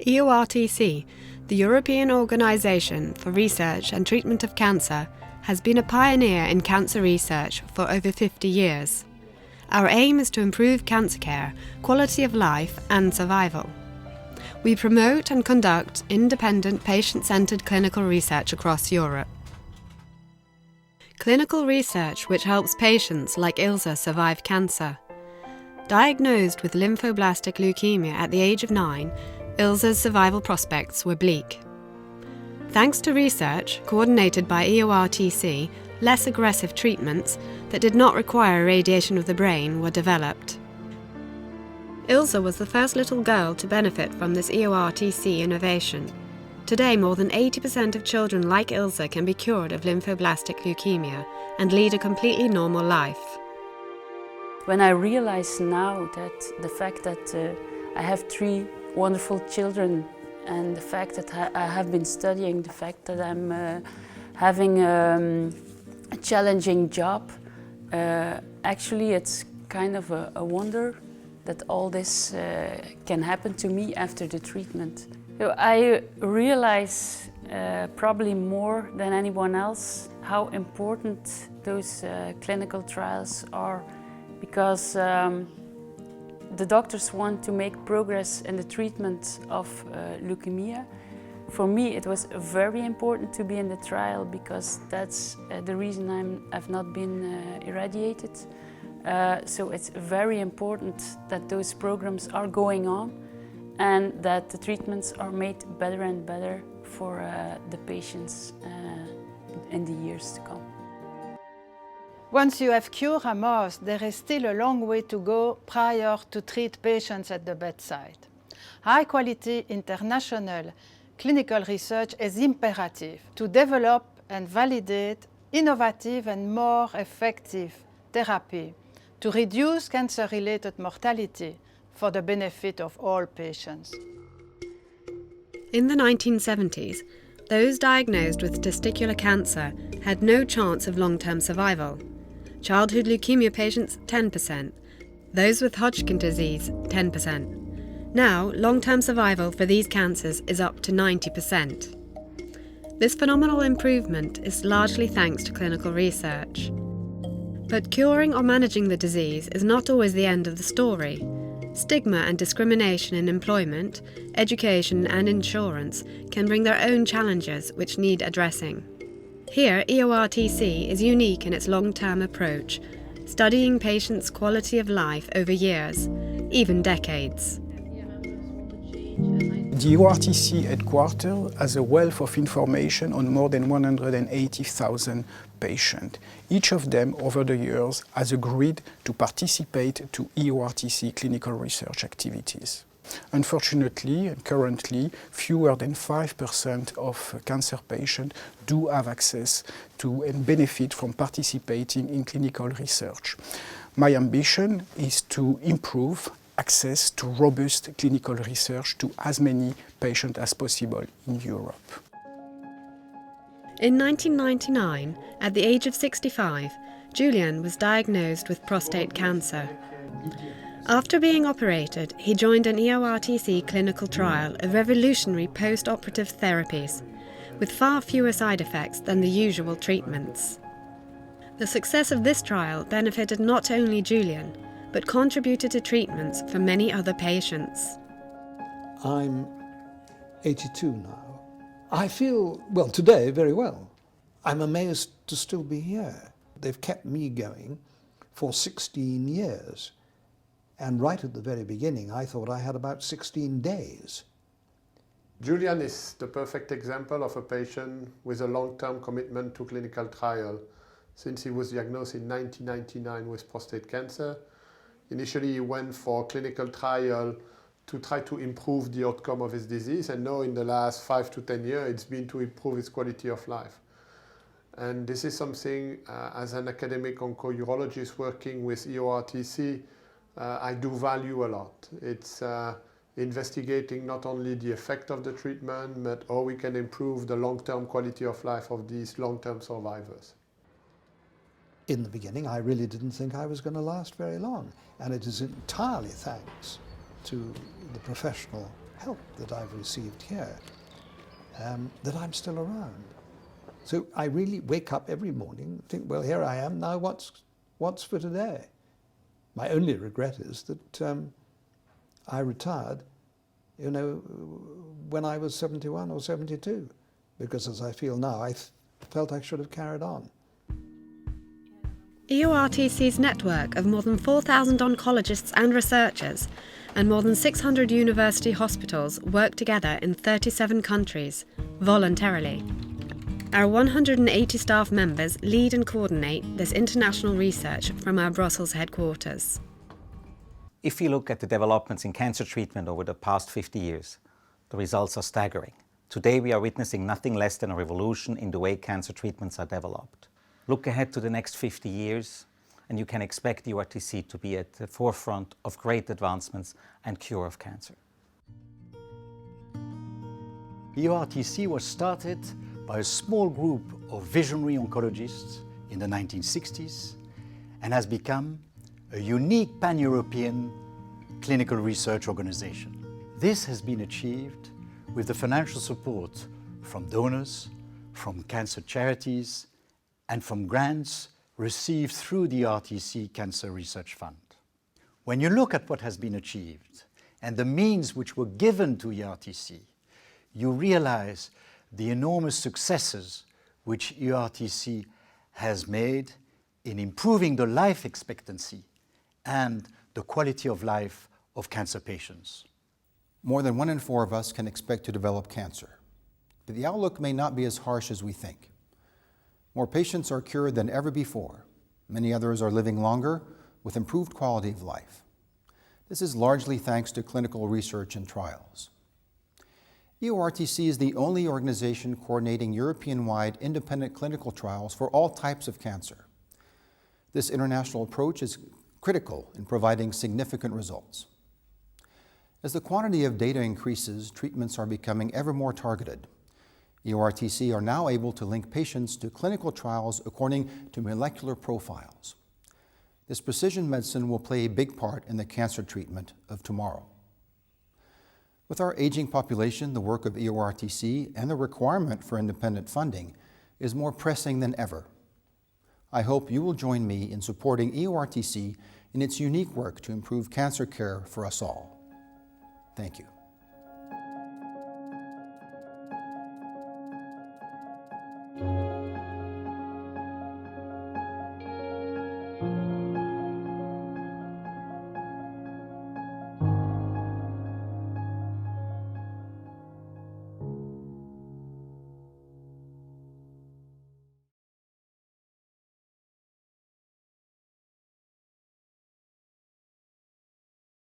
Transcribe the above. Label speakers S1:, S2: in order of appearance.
S1: Eortc, the European Organisation for Research and Treatment of Cancer, has been a pioneer in cancer research for over 50 years. Our aim is to improve cancer care, quality of life and survival. We promote and conduct independent patient-centred clinical research across Europe. Clinical research which helps patients like Ilse survive cancer. Diagnosed with lymphoblastic leukemia at the age of 9, Ilse's survival prospects were bleak. Thanks to research, coordinated by Eortc, less aggressive treatments that did not require irradiation of the brain were developed. Ilse was the first little girl to benefit from this Eortc innovation. Today, more than 80% of children like Ilse can be cured of lymphoblastic leukemia and lead a completely normal life.
S2: When I realize now that the fact that I have 3 wonderful children and the fact that I have been studying, the fact that I'm having a challenging job, actually it's kind of a wonder that all this can happen to me after the treatment. So I realize probably more than anyone else how important those clinical trials are, because the doctors want to make progress in the treatment of leukemia. For me it was very important to be in the trial because that's the reason I've not been irradiated. So it's very important that those programs are going on and that the treatments are made better and better for the patients in the years to come.
S3: Once you have cured a mouse, there is still a long way to go prior to treat patients at the bedside. High-quality international clinical research is imperative to develop and validate innovative and more effective therapy to reduce cancer-related mortality for the benefit of all patients.
S1: In the 1970s, those diagnosed with testicular cancer had no chance of long-term survival. Childhood leukemia patients, 10%. Those with Hodgkin disease, 10%. Now, long-term survival for these cancers is up to 90%. This phenomenal improvement is largely thanks to clinical research. But curing or managing the disease is not always the end of the story. Stigma and discrimination in employment, education and insurance can bring their own challenges which need addressing. Here, Eortc is unique in its long-term approach, studying patients' quality of life over years, even decades.
S4: The Eortc headquarters has a wealth of information on more than 180,000 patients. Each of them, over the years, has agreed to participate to Eortc clinical research activities. Unfortunately, and currently, fewer than 5% of cancer patients do have access to and benefit from participating in clinical research. My ambition is to improve access to robust clinical research to as many patients as possible in Europe.
S1: In 1999, at the age of 65, Julian was diagnosed with prostate cancer. After being operated, he joined an Eortc clinical trial of revolutionary post-operative therapies, with far fewer side effects than the usual treatments. The success of this trial benefited not only Julian, but contributed to treatments for many other patients.
S5: I'm 82 now. I feel, well, today, very well. I'm amazed to still be here. They've kept me going for 16 years. And right at the very beginning, I thought I had about 16 days.
S6: Julian is the perfect example of a patient with a long-term commitment to clinical trial. Since he was diagnosed in 1999 with prostate cancer, initially he went for clinical trial to try to improve the outcome of his disease, and now in the last 5 to 10 years it's been to improve his quality of life. And this is something, as an academic onco-urologist working with Eortc, I do value a lot. It's investigating not only the effect of the treatment, but how we can improve the long-term quality of life of these long-term survivors.
S5: In the beginning, I really didn't think I was going to last very long, and it is entirely thanks to the professional help that I've received here, that I'm still around. So I really wake up every morning and think, well, here I am, now what's for today? My only regret is that I retired, you know, when I was 71 or 72, because as I feel now, I felt I should have carried on.
S1: Eortc's network of more than 4,000 oncologists and researchers and more than 600 university hospitals work together in 37 countries, voluntarily. Our 180 staff members lead and coordinate this international research from our Brussels headquarters.
S7: If you look at the developments in cancer treatment over the past 50 years, the results are staggering. Today we are witnessing nothing less than a revolution in the way cancer treatments are developed. Look ahead to the next 50 years and you can expect Eortc to be at the forefront of great advancements and cure of cancer.
S8: Eortc was started by a small group of visionary oncologists in the 1960s and has become a unique pan-European clinical research organization. This has been achieved with the financial support from donors, from cancer charities, and from grants received through the Eortc Cancer Research Fund. When you look at what has been achieved and the means which were given to Eortc, you realize the enormous successes which Eortc has made in improving the life expectancy and the quality of life of cancer patients.
S9: More than 1 in 4 of us can expect to develop cancer, but the outlook may not be as harsh as we think. More patients are cured than ever before. Many others are living longer with improved quality of life. This is largely thanks to clinical research and trials. Eortc is the only organization coordinating European-wide independent clinical trials for all types of cancer. This international approach is critical in providing significant results. As the quantity of data increases, treatments are becoming ever more targeted. Eortc are now able to link patients to clinical trials according to molecular profiles. This precision medicine will play a big part in the cancer treatment of tomorrow. With our aging population, the work of Eortc and the requirement for independent funding is more pressing than ever. I hope you will join me in supporting Eortc in its unique work to improve cancer care for us all. Thank you.